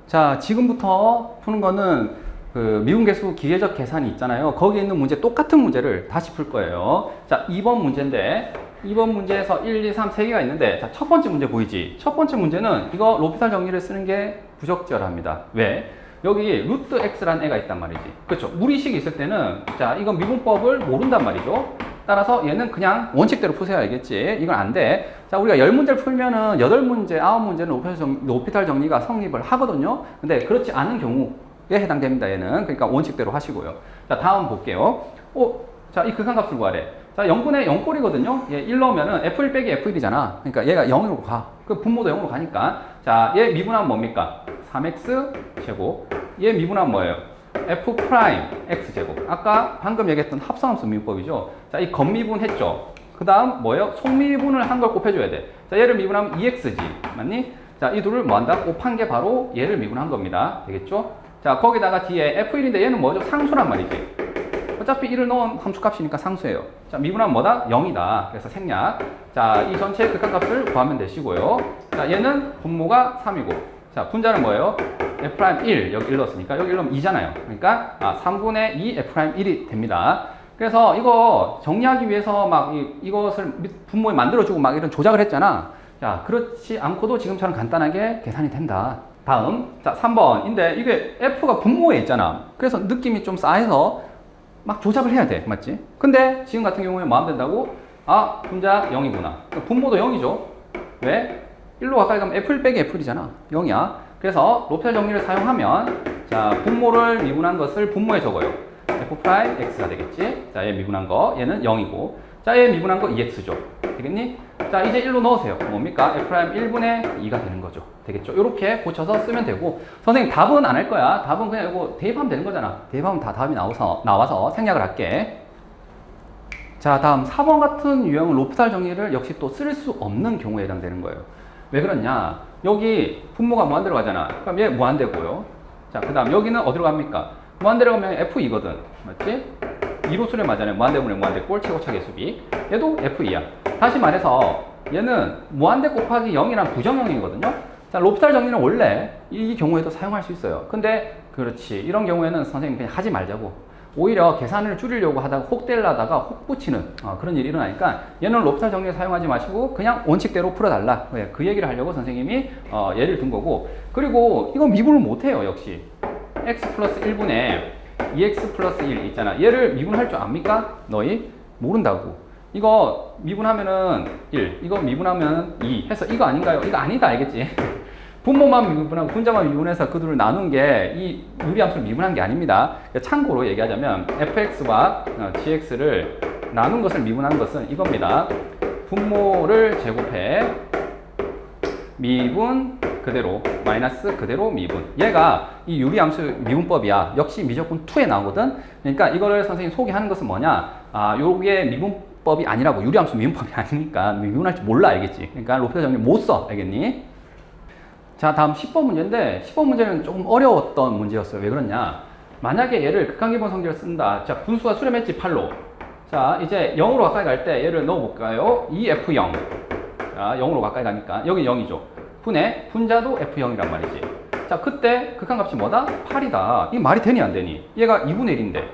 자, 지금부터 푸는 거는 그 미분계수 기계적 계산이 있잖아요. 거기에 있는 문제, 똑같은 문제를 다시 풀 거예요. 자, 2번 문제인데, 2번 문제에서 1, 2, 3, 3개가 있는데, 자, 첫 번째 문제 보이지? 첫 번째 문제는 이거 로피탈 정리를 쓰는 게 부적절합니다. 왜? 여기 루트 x라는 애가 있단 말이지. 그렇죠? 무리식이 있을 때는, 자, 이건 미분법을 모른단 말이죠. 따라서 얘는 그냥 원칙대로 푸세요. 알겠지? 이건 안 돼. 자, 우리가 10문제를 풀면은 8문제, 9문제는 로피탈 정리가 성립을 하거든요. 근데 그렇지 않은 경우에 해당됩니다. 얘는. 그러니까 원칙대로 하시고요. 자, 다음 볼게요. 자, 이 극한값을 구하래. 자, 0분의 0꼴이거든요. 얘 1 넣으면은 F1 빼기 F1이잖아. 그러니까 얘가 0으로 가. 그 분모도 0으로 가니까. 자, 얘 미분하면 뭡니까? 3x 제곱. 얘 미분하면 뭐예요? F 프라임 x 제곱. 아까 방금 얘기했던 합성함수 미분법이죠. 자, 이 겉미분 했죠. 그 다음 뭐예요? 속미분을 한 걸 곱해줘야 돼. 자, 얘를 미분하면 2xg. 맞니? 자, 이 둘을 뭐 한다? 곱한 게 바로 얘를 미분한 겁니다. 되겠죠? 자, 거기다가 뒤에 F1인데 얘는 뭐죠? 상수란 말이지. 어차피 1을 넣은 함수값이니까 상수예요. 자, 미분하면 뭐다? 0이다. 그래서 생략. 자, 이 전체의 극한값을 구하면 되시고요. 자, 얘는 분모가 3이고. 자, 분자는 뭐예요? F'1, 여기 1 넣었으니까 여기 1 넣으면 2잖아요. 그러니까 3분의 2 F'1이 됩니다. 그래서 이거 정리하기 위해서 막 이것을 분모에 만들어주고 막 이런 조작을 했잖아. 자, 그렇지 않고도 지금처럼 간단하게 계산이 된다. 다음, 자, 3번인데 이게 F가 분모에 있잖아. 그래서 느낌이 좀 싸해서 막 조작을 해야 돼. 맞지? 근데 지금 같은 경우에 뭐 하면 된다고? 분자 0이구나. 분모도 0이죠. 왜? 1로 가까이 가면 F1 빼기 F1이잖아. 0이야. 그래서 로피탈 정리를 사용하면, 자, 분모를 미분한 것을 분모에 적어요. F 프라임 X가 되겠지? 자, 얘 미분한 거, 얘는 0이고. 자, 얘 미분한 거 2X죠. 되겠니? 자, 이제 1로 넣으세요. 뭡니까? F 프라임 1분의 2가 되는 거죠. 되겠죠? 이렇게 고쳐서 쓰면 되고. 선생님, 답은 안 할 거야. 답은 그냥 이거 대입하면 되는 거잖아. 대입하면 다 답이 나와서 생략을 할게. 자, 다음 4번 같은 유형은 로피탈 정리를 역시 또 쓸 수 없는 경우에 해당되는 거예요. 왜 그러냐? 여기 분모가 무한대로 가잖아. 그럼 얘 무한대고요. 자, 그 다음 여기는 어디로 갑니까? 무한대로 가면 F2거든. 맞지? 2로 수렴하잖아요. 무한대분의 무한대 꼴 최고차 계수비. 얘도 F2야. 다시 말해서 얘는 무한대 곱하기 0이란 부정형이거든요. 자, 로피탈 정리는 원래 이 경우에도 사용할 수 있어요. 근데 그렇지. 이런 경우에는 선생님 그냥 하지 말자고. 오히려 계산을 줄이려고 하다가 혹 떼려다가 혹 붙이는 그런 일이 일어나니까 얘는 로피탈 정리 사용하지 마시고 그냥 원칙대로 풀어달라. 그 얘기를 하려고 선생님이 예를 든 거고. 그리고 이거 미분을 못해요. 역시 x 플러스 1분의 2x 플러스 1 있잖아. 얘를 미분할 줄 압니까? 너희? 모른다고. 이거 미분하면은 1, 이거 미분하면 2 해서 이거 아닌가요? 이거 아니다. 알겠지? 분모만 미분하고 분자만 미분해서 그 둘을 나눈 게 이 유리함수를 미분한 게 아닙니다. 참고로 얘기하자면 fx와 gx를 나눈 것을 미분한 것은 이겁니다. 분모를 제곱해 미분 그대로 마이너스 그대로 미분. 얘가 이 유리함수 미분법이야. 역시 미적분 2에 나오거든. 그러니까 이거를 선생님 소개하는 것은 뭐냐? 요게 미분법이 아니라고. 유리함수 미분법이 아니니까 미분할 줄 몰라. 알겠지? 그러니까 로피탈 정리 못 써. 알겠니? 자, 다음 10번 문제인데 10번 문제는 조금 어려웠던 문제였어요. 왜 그러냐? 만약에 얘를 극한기본 성질을 쓴다. 자, 분수가 수렴했지 8로. 자, 이제 0으로 가까이 갈 때 얘를 넣어볼까요? 2F0. 자, 0으로 가까이 가니까 여기 0이죠. 분의 분자도 F0이란 말이지. 자, 그때 극한값이 뭐다? 8이다. 이게 말이 되니 안 되니? 얘가 2분의 1인데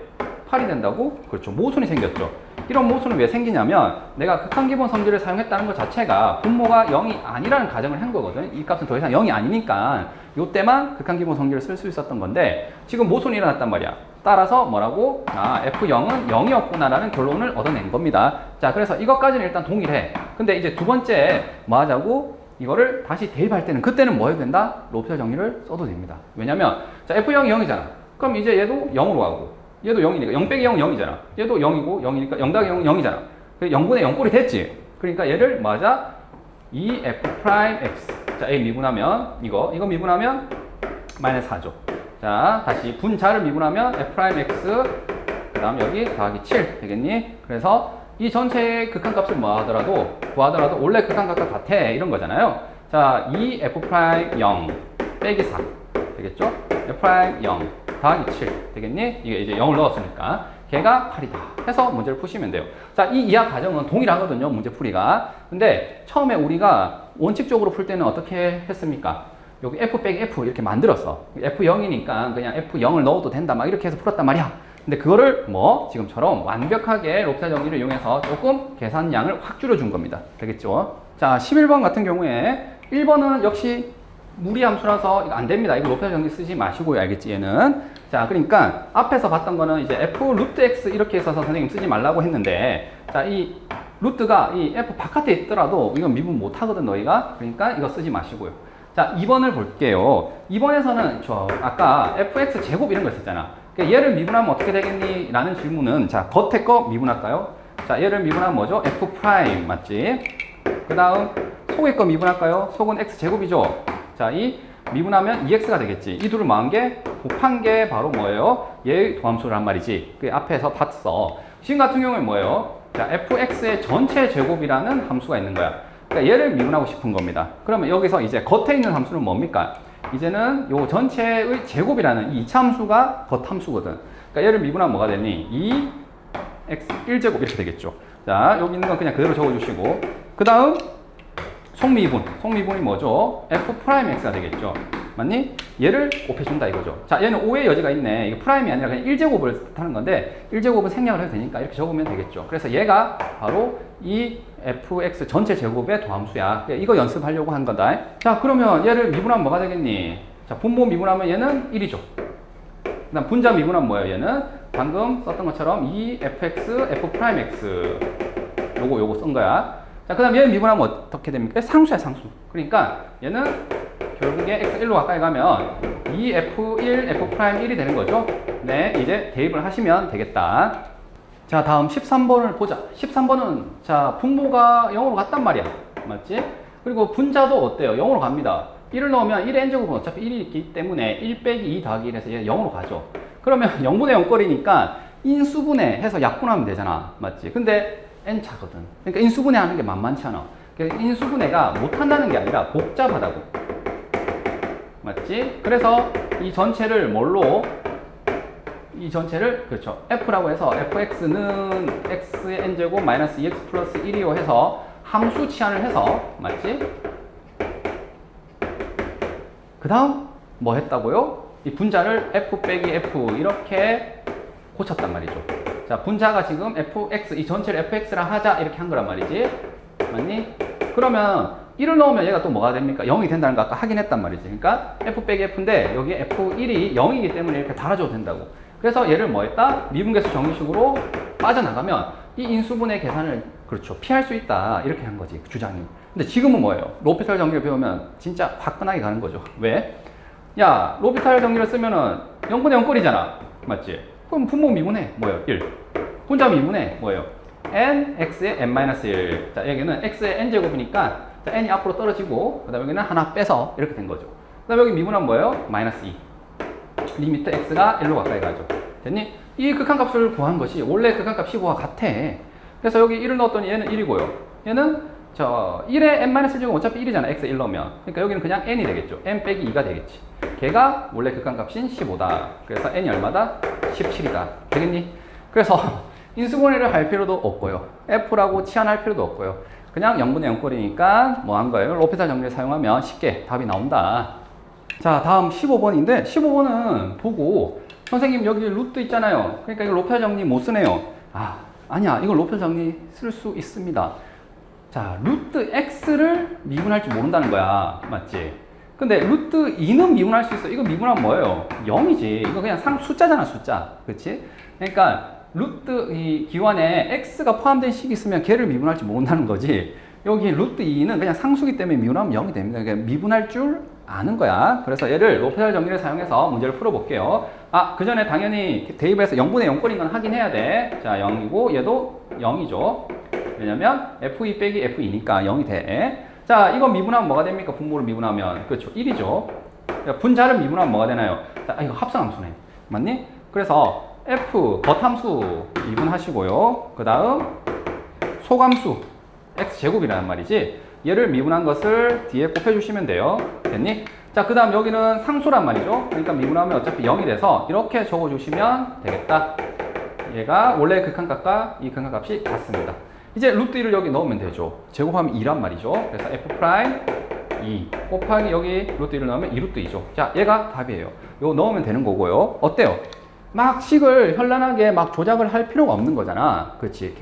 8이 된다고? 그렇죠. 모순이 생겼죠. 이런 모순은 왜 생기냐면 내가 극한기본 성질을 사용했다는 것 자체가 분모가 0이 아니라는 가정을 한 거거든. 이 값은 더 이상 0이 아니니까 요때만 극한기본 성질을 쓸 수 있었던 건데 지금 모순이 일어났단 말이야. 따라서 뭐라고? F0은 0이었구나라는 결론을 얻어낸 겁니다. 자, 그래서 이것까지는 일단 동일해. 근데 이제 두 번째 뭐 하자고? 이거를 다시 대입할 때는 그때는 뭐 해도 된다? 로피탈 정리를 써도 됩니다. 왜냐면 자, F0이 0이잖아. 그럼 이제 얘도 0으로 가고 얘도 0이니까 0 빼기 0은 0이잖아. 얘도 0이고 0이니까 0 더하기 0은 0이잖아. 0분의 0꼴이 됐지. 그러니까 얘를 맞아 2f 프라임 x. 자, a 미분하면 이거 미분하면 마이너스 4죠. 자, 다시 분자를 미분하면 f 프라임 x 그다음 여기 더하기 7 되겠니? 그래서 이 전체의 극한값을 뭐 하더라도 구하더라도 원래 극한값과 같아 이런 거잖아요. 자, 2f 프라임 0 빼기 4 되겠죠? f 프라임 0 더하기 7 되겠니? 이게 이제 0을 넣었으니까 걔가 8이다 해서 문제를 푸시면 돼요. 자, 이 이하 과정은 동일하거든요. 문제 풀이가. 근데 처음에 우리가 원칙적으로 풀 때는 어떻게 했습니까? 여기 f 빼기 f 이렇게 만들었어. f0이니까 그냥 f0을 넣어도 된다. 막 이렇게 해서 풀었단 말이야. 근데 그거를 뭐 지금처럼 완벽하게 롭타 정리를 이용해서 조금 계산량을 확 줄여준 겁니다. 되겠죠? 자, 11번 같은 경우에 1번은 역시 무리 함수라서 이거 안 됩니다. 이거 롭타 정리 쓰지 마시고요. 알겠지? 얘는. 자, 그러니까 앞에서 봤던 거는 이제 f 루트 x 이렇게 있어서 선생님 쓰지 말라고 했는데, 자, 이 루트가 이 f 바깥에 있더라도 이건 미분 못 하거든, 너희가. 그러니까 이거 쓰지 마시고요. 자, 2번을 볼게요. 2번에서는 저 아까 fx 제곱 이런 거 있었잖아. 그러니까 얘를 미분하면 어떻게 되겠니? 라는 질문은, 자, 겉에 거 미분할까요? 자, 얘를 미분하면 뭐죠? f 프라임 맞지? 그 다음 속의 거 미분할까요? 속은 x 제곱이죠. 자, 이 미분하면 2x가 되겠지. 이 둘을 뭐한 게? 곱한 게 바로 뭐예요? 얘의 도함수란 말이지. 그 앞에서 봤어. 지금 같은 경우는 뭐예요? 자, fx의 전체 제곱이라는 함수가 있는 거야. 그러니까 얘를 미분하고 싶은 겁니다. 그러면 여기서 이제 겉에 있는 함수는 뭡니까? 이제는 요 전체의 제곱이라는 이 2차 함수가 겉 함수거든. 그러니까 얘를 미분하면 뭐가 되니? 2x 1제곱 이렇게 되겠죠. 자, 여기 있는 건 그냥 그대로 적어주시고, 그 다음 속미분이 뭐죠? f'x가 되겠죠. 맞니? 얘를 곱해준다 이거죠. 자, 얘는 5의 여지가 있네. 이게 프라임이 아니라 그냥 1제곱을 뜻하는 건데 1제곱은 생략을 해도 되니까 이렇게 적으면 되겠죠. 그래서 얘가 바로 이 fx 전체 제곱의 도함수야. 이거 연습하려고 한 거다. 자, 그러면 얘를 미분하면 뭐가 되겠니? 자, 분모 미분하면 얘는 1이죠. 그 다음 분자 미분하면 뭐예요? 얘는 방금 썼던 것처럼 이 fx, f'x 요거 쓴 거야. 자, 그 다음 얘는 미분하면 어떻게 됩니까? 상수야, 상수. 그러니까 얘는 결국에 x 1로 가까이 가면 2f1, f'1이 되는 거죠. 네, 이제 대입을 하시면 되겠다. 자, 다음 13번을 보자. 13번은 자, 분모가 0으로 갔단 말이야. 맞지? 그리고 분자도 어때요? 0으로 갑니다. 1을 넣으면 1의 n제곱은 어차피 1이 있기 때문에 1 빼기 2 더하기 1 해서 얘 0으로 가죠. 그러면 0분의 0꼴이니까 인수분해 해서 약분하면 되잖아. 맞지? 근데 n차거든. 그러니까 인수분해 하는 게 만만치 않아. 그러니까 인수분해가 못한다는 게 아니라 복잡하다고. 맞지? 그래서 이 전체를 뭘로? 이 전체를 그렇죠. f라고 해서 fx는 x의 n제곱 마이너스 2x 플러스 1이요 해서 함수 치환을 해서 맞지? 그 다음 뭐 했다고요? 이 분자를 f 빼기 f 이렇게 고쳤단 말이죠. 자, 분자가 지금 fx, 이 전체를 fx라 하자 이렇게 한 거란 말이지. 맞니? 그러면 1을 넣으면 얘가 또 뭐가 됩니까? 0이 된다는 거 아까 확인했단 말이지. 그러니까 f 빼기 f인데 여기 f1이 0이기 때문에 이렇게 달아줘도 된다고. 그래서 얘를 뭐 했다? 미분계수 정의식으로 빠져나가면 이 인수분해 계산을 그렇죠. 피할 수 있다. 이렇게 한 거지. 주장이. 근데 지금은 뭐예요? 로피탈 정리를 배우면 진짜 화끈하게 가는 거죠. 왜? 야, 로피탈 정리를 쓰면은 0분의 0꼴이잖아. 맞지? 그럼 분모 미분해. 뭐예요? 1. 분자 미분해. 뭐예요? n, x의 n-1. 자, 여기는 x의 n제곱이니까 자, n이 앞으로 떨어지고 그 다음에 여기는 하나 빼서 이렇게 된 거죠. 그 다음에 여기 미분하면 뭐예요? 마이너스 2. 리미트 x가 1로 가까이 가죠. 됐니? 이 극한값을 구한 것이 원래 극한값 15와 같아. 그래서 여기 1을 넣었더니 얘는 1이고요. 얘는 저 1의 n-1제곱 어차피 1이잖아. x 1 넣으면. 그러니까 여기는 그냥 n이 되겠죠. n 빼기 2가 되겠지. 걔가 원래 극한값인 15다. 그래서 n이 얼마다? 17이다. 되겠니? 그래서 인수분해를 할 필요도 없고요. f라고 치환할 필요도 없고요. 그냥 0분의 0꼴이니까 뭐 한 거예요? 로피탈 정리를 사용하면 쉽게 답이 나온다. 자, 다음 15번인데 15번은 보고 선생님 여기 루트 있잖아요. 그러니까 이거 로피탈 정리 못 쓰네요. 아니야. 이거 로피탈 정리 쓸 수 있습니다. 자, 루트 x를 미분할 줄 모른다는 거야. 맞지? 근데 루트 2는 미분할 수 있어. 이거 미분하면 뭐예요? 0이지. 이거 그냥 숫자잖아, 숫자. 그렇지? 그러니까 루트 이 기환에 x가 포함된 식이 있으면 걔를 미분할 줄 모른다는 거지. 여기 루트 2는 그냥 상수기 때문에 미분하면 0이 됩니다. 그러니까 미분할 줄 아는 거야. 그래서 얘를 로피탈 정리를 사용해서 문제를 풀어볼게요. 그 전에 당연히 대입해서 0분의 0꼴인 건 확인해야 돼. 자, 0이고 얘도 0이죠. 왜냐면 f2 빼기 f2니까 0이 돼. 자, 이거 미분하면 뭐가 됩니까? 분모를 미분하면. 그렇죠. 1이죠. 분자를 미분하면 뭐가 되나요? 자, 이거 합성함수네. 맞니? 그래서 f 겉함수 미분하시고요. 그 다음 소함수 x제곱이라는 말이지. 얘를 미분한 것을 뒤에 곱해주시면 돼요. 됐니? 자, 그 다음 여기는 상수란 말이죠. 그러니까 미분하면 어차피 0이 돼서 이렇게 적어주시면 되겠다. 얘가 원래 극한값과 이 극한값이 같습니다. 이제 루트 1을 여기 넣으면 되죠. 제곱하면 2란 말이죠. 그래서 f' 2 곱하기 여기 루트 1을 넣으면 2루트 2죠. 자, 얘가 답이에요. 요 넣으면 되는 거고요. 어때요? 막 식을 현란하게 막 조작을 할 필요가 없는 거잖아. 그렇지.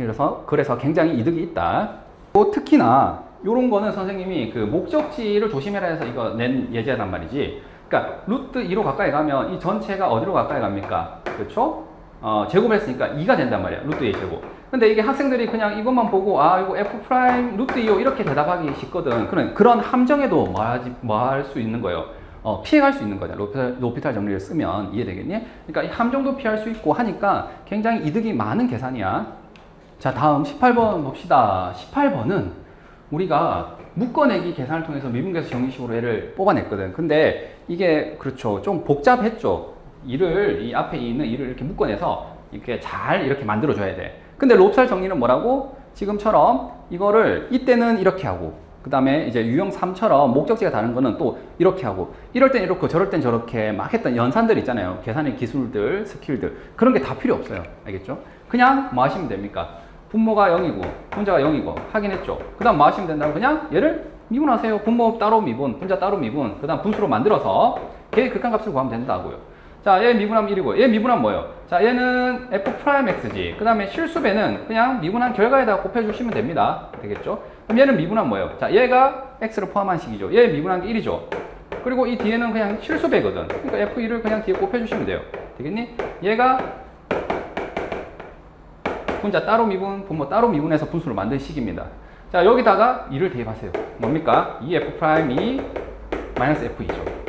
그래서 굉장히 이득이 있다. 또 특히나 요런 거는 선생님이 그 목적지를 조심해라 해서 이거 낸 예제란 말이지. 그러니까 루트 2로 가까이 가면 이 전체가 어디로 가까이 갑니까? 그렇죠? 제곱했으니까 2가 된단 말이야. 루트 2 제곱. 근데 이게 학생들이 그냥 이것만 보고 아 이거 f 프라임 루트 2요 이렇게 대답하기 쉽거든. 그런 함정에도 뭐 할 수 있는 거예요. 피해갈 수 있는 거냐. 로피탈 정리를 쓰면 이해되겠니? 그러니까 이 함정도 피할 수 있고 하니까 굉장히 이득이 많은 계산이야. 자, 다음 18번 봅시다. 18번은 우리가 묶어내기 계산을 통해서 미분계수 정리식으로 얘를 뽑아냈거든. 근데 이게 그렇죠. 좀 복잡했죠. 이 앞에 있는 이를 이렇게 묶어내서 이렇게 잘 이렇게 만들어줘야 돼. 근데 로피탈 정리는 뭐라고? 지금처럼 이거를 이때는 이렇게 하고 그 다음에 이제 유형 3처럼 목적지가 다른 거는 또 이렇게 하고 이럴 땐 이렇고 저럴 땐 저렇게 막 했던 연산들 있잖아요. 계산의 기술들, 스킬들 그런 게 다 필요 없어요. 알겠죠? 그냥 뭐 하시면 됩니까? 분모가 0이고 분자가 0이고 확인했죠. 그 다음 뭐 하시면 된다고? 그냥 얘를 미분하세요. 분모 따로 미분, 분자 따로 미분 그 다음 분수로 만들어서 걔의 극한값을 구하면 된다고요. 자, 얘 미분하면 1이고 얘 미분하면 뭐예요? 자, 얘는 f 프라임 x지. 그 다음에 실수배는 그냥 미분한 결과에다 곱해주시면 됩니다. 되겠죠? 그럼 얘는 미분하면 뭐예요? 자, 얘가 x를 포함한 식이죠. 얘 미분한 게 1이죠. 그리고 이 뒤에는 그냥 실수배거든. 그러니까 f1을 그냥 뒤에 곱해주시면 돼요. 되겠니? 얘가 분자 따로 미분, 분모 따로 미분해서 분수를 만든 식입니다. 자, 여기다가 2를 대입하세요. 뭡니까? 2f 프라임 2 마이너스 f2죠.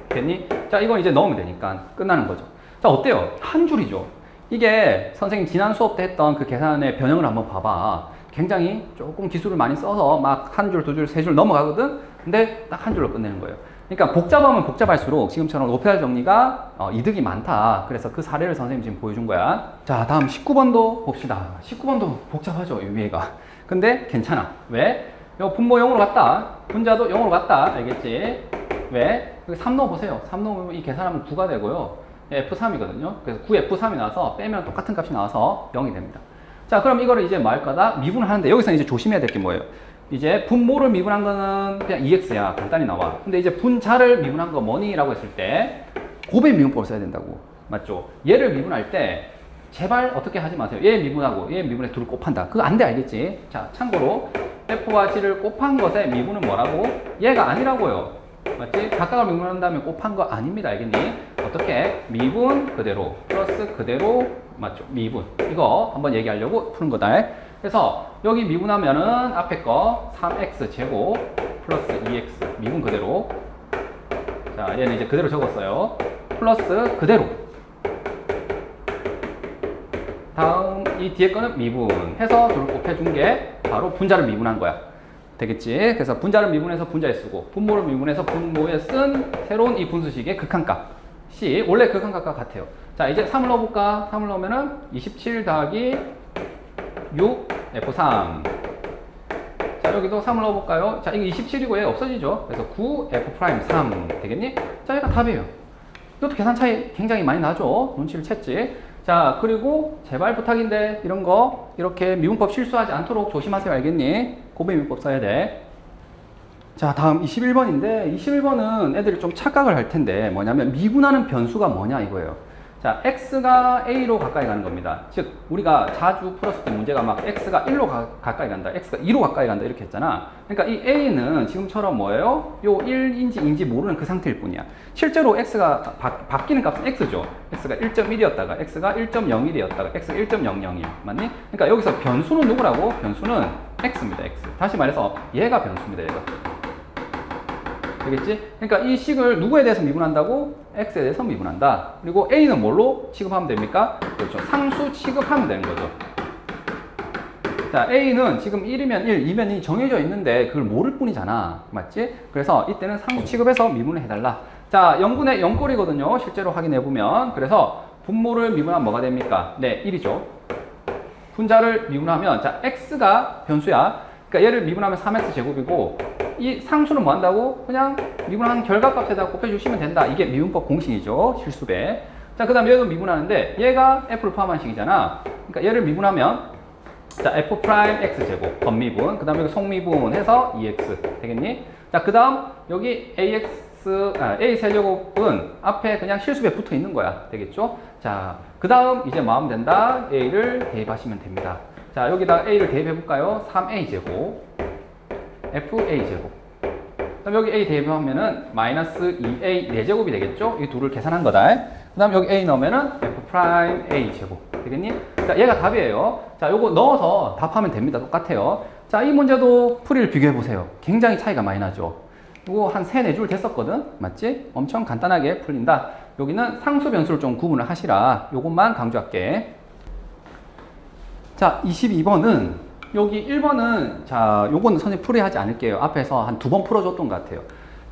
됐니? 자, 이거 이제 넣으면 되니까 끝나는 거죠. 자, 어때요? 한 줄이죠. 이게 선생님 지난 수업 때 했던 그 계산의 변형을 한번 봐봐. 굉장히 조금 기술을 많이 써서 막 한 줄, 두 줄, 세 줄 넘어가거든? 근데 딱 한 줄로 끝내는 거예요. 그러니까 복잡하면 복잡할수록 지금처럼 로피탈 정리가 이득이 많다. 그래서 그 사례를 선생님 지금 보여준 거야. 자, 다음 19번도 봅시다. 19번도 복잡하죠, 위에가. 근데 괜찮아. 왜? 요 분모 0으로 갔다. 분자도 0으로 갔다. 알겠지? 왜? 여기 3 넣어보세요. 3 넣으면 이 계산하면 9가 되고요. F3이거든요. 그래서 9F3이 나와서 빼면 똑같은 값이 나와서 0이 됩니다. 자, 그럼 이거를 이제 뭐 할 거다? 미분을 하는데 여기서 이제 조심해야 될 게 뭐예요? 이제 분모를 미분한 거는 그냥 2x야. 간단히 나와. 근데 이제 분자를 미분한 거 뭐니? 라고 했을 때 곱의 미분법을 써야 된다고. 맞죠? 얘를 미분할 때 제발 어떻게 하지 마세요. 얘 미분하고 얘 미분에 둘을 곱한다. 그거 안 돼, 알겠지? 자, 참고로 F와 G를 곱한 것의 미분은 뭐라고? 얘가 아니라고요. 맞지? 각각을 미분한 다음에 곱한 거 아닙니다. 알겠니? 어떻게? 미분 그대로 플러스 그대로 맞죠? 미분. 이거 한번 얘기하려고 푸는 거다. 그래서 여기 미분하면은 앞에 거 3x 제곱 플러스 2x 미분 그대로. 자, 얘는 이제 그대로 적었어요. 플러스 그대로. 다음 이 뒤에 거는 미분해서 둘을 곱해준 게 바로 분자를 미분한 거야. 되겠지? 그래서 분자를 미분해서 분자에 쓰고 분모를 미분해서 분모에 쓴 새로운 이 분수식의 극한값이 원래 극한값과 같아요. 자, 이제 3을 넣어볼까? 3을 넣으면은 27 더하기 6 F3. 자, 여기도 3을 넣어볼까요? 자, 이거 27이고 얘 없어지죠? 그래서 9 F'3 되겠니? 자, 얘가 답이에요. 이것도 계산 차이 굉장히 많이 나죠? 눈치를 챘지? 자, 그리고 제발 부탁인데 이런 거 이렇게 미분법 실수하지 않도록 조심하세요. 알겠니? 곱의 미분법 써야 돼. 자, 다음 21번인데 21번은 애들이 좀 착각을 할 텐데 뭐냐면 미분하는 변수가 뭐냐 이거예요. 자, x가 a로 가까이 가는 겁니다. 즉 우리가 자주 풀었을 때 문제가 막 x가 1로 가까이 간다, x가 2로 가까이 간다 이렇게 했잖아. 그러니까 이 a는 지금처럼 뭐예요? 요 1인지 2인지 모르는 그 상태일 뿐이야. 실제로 x가 바뀌는 값은 x죠. x가 1.1이었다가 x가 1.01이었다가 x가 1.001 맞니? 그러니까 여기서 변수는 누구라고? 변수는 x입니다. x. 다시 말해서 얘가 변수입니다. 얘가. 되겠지? 그러니까 이 식을 누구에 대해서 미분한다고? x에 대해서 미분한다. 그리고 a는 뭘로 취급하면 됩니까? 그렇죠. 상수 취급하면 되는 거죠. 자, a는 지금 1이면 1, 2면 2 정해져 있는데 그걸 모를 뿐이잖아. 맞지? 그래서 이때는 상수 취급해서 미분을 해달라. 자, 0분의 0꼴이거든요. 실제로 확인해보면. 그래서 분모를 미분하면 뭐가 됩니까? 네, 1이죠. 분자를 미분하면, 자, x가 변수야. 그러니까 얘를 미분하면 3x 제곱이고, 이 상수는 뭐 한다고? 그냥 미분한 결과값에다 곱해주시면 된다. 이게 미분법 공식이죠. 실수배. 자, 그 다음에 얘도 미분하는데 얘가 f를 포함한 식이잖아. 그러니까 얘를 미분하면 자, f 프라임 x 제곱 번미분. 그 다음에 속미분 해서 2x 되겠니? 자, 그 다음 여기 A 세제곱은 앞에 그냥 실수배 붙어 있는 거야. 되겠죠? 자, 그 다음 이제 마음 된다. A를 대입하시면 됩니다. 자, 여기다 A를 대입해 볼까요? 3A 제곱 FA 제곱. 그다음 여기 A 대입하면은 마이너스 2A 4제곱이 되겠죠? 이 둘을 계산한 거다. 그 다음 여기 A 넣으면은 F 프라임 A 제곱. 되겠니? 자, 얘가 답이에요. 자, 요거 넣어서 답하면 됩니다. 똑같아요. 자, 이 문제도 풀이를 비교해 보세요. 굉장히 차이가 많이 나죠? 이거 한 3, 4줄 됐었거든? 맞지? 엄청 간단하게 풀린다. 여기는 상수 변수를 좀 구분을 하시라. 요것만 강조할게. 자, 22번은 여기 1번은 자, 요거는 선생님 풀이하지 않을게요. 앞에서 한 2번 풀어줬던 것 같아요.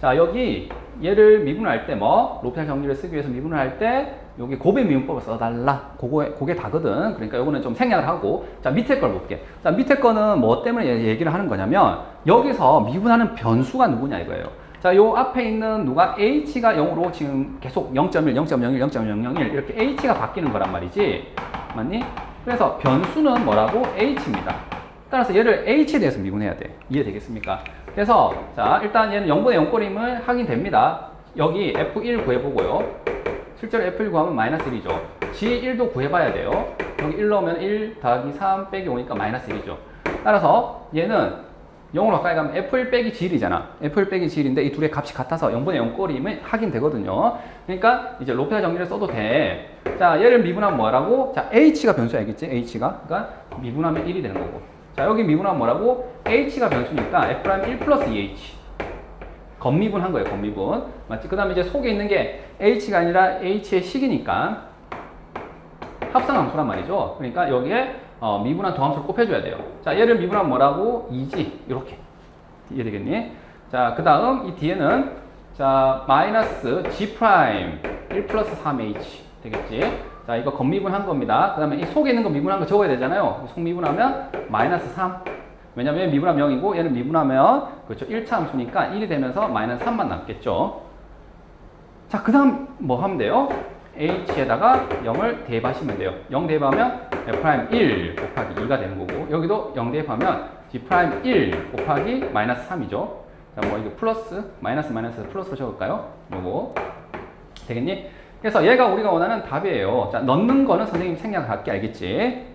자, 여기 얘를 미분할 때 뭐 로피탈 정리를 쓰기 위해서 미분을 할 때 여기 곱의 미분법을 써달라. 그게 다거든. 그러니까 요거는 좀 생략을 하고 자, 밑에 걸 볼게. 자, 밑에 거는 뭐 때문에 얘기를 하는 거냐면 여기서 미분하는 변수가 누구냐 이거예요. 자, 요 앞에 있는 누가 h가 0으로 지금 계속 0.1, 0.01, 0.001 이렇게 h가 바뀌는 거란 말이지. 맞니? 그래서 변수는 뭐라고? h입니다. 따라서 얘를 h에 대해서 미분해야 돼. 이해되겠습니까? 그래서 자, 일단 얘는 0분의 0꼴임을 확인됩니다. 여기 F1 구해보고요. 실제로 F1 구하면 마이너스 1이죠. G1도 구해봐야 돼요. 여기 1 넣으면 1 더하기 3 빼기 5니까 마이너스 1이죠. 따라서 얘는 0으로 가까이 가면 F1 빼기 G1이잖아. F1 빼기 G1인데 이 둘의 값이 같아서 0분의 0꼴임을 확인되거든요. 그러니까 이제 로피탈 정리를 써도 돼. 자, 얘를 미분하면 뭐라고? 자, H가 변수야, 알겠지? H가. 그러니까 미분하면 1이 되는 거고. 자, 여기 미분하면 뭐라고? H가 변수니까 F'1 플러스 2H. 겉미분한 거예요, 겉미분. 맞지? 그 다음에 이제 속에 있는 게 H가 아니라 H의 식이니까 합성함수란 말이죠. 그러니까 여기에 미분한 더함수를 곱해줘야 돼요. 자, 얘를 미분하면 뭐라고? 2지. 이렇게. 이해되겠니? 자, 그 다음 이 뒤에는 자, 마이너스 G' 1 플러스 3H. 되겠지? 자, 이거 겉미분한 겁니다. 그 다음에 이 속에 있는 거 미분한 거 적어야 되잖아요. 속미분하면 마이너스 3. 왜냐면 미분하면 0이고 얘는 미분하면 그렇죠. 1차 함수니까 1이 되면서 마이너스 3만 남겠죠. 자, 그 다음 뭐 하면 돼요? h에다가 0을 대입하시면 돼요. 0 대입하면 f'1 곱하기 2가 되는 거고 여기도 0 대입하면 g'1 곱하기 마이너스 3이죠. 자, 뭐 이거 플러스 마이너스 플러스로 적을까요? 요거 되겠니? 그래서 얘가 우리가 원하는 답이에요. 자, 넣는 거는 선생님 생략을 할게, 알겠지?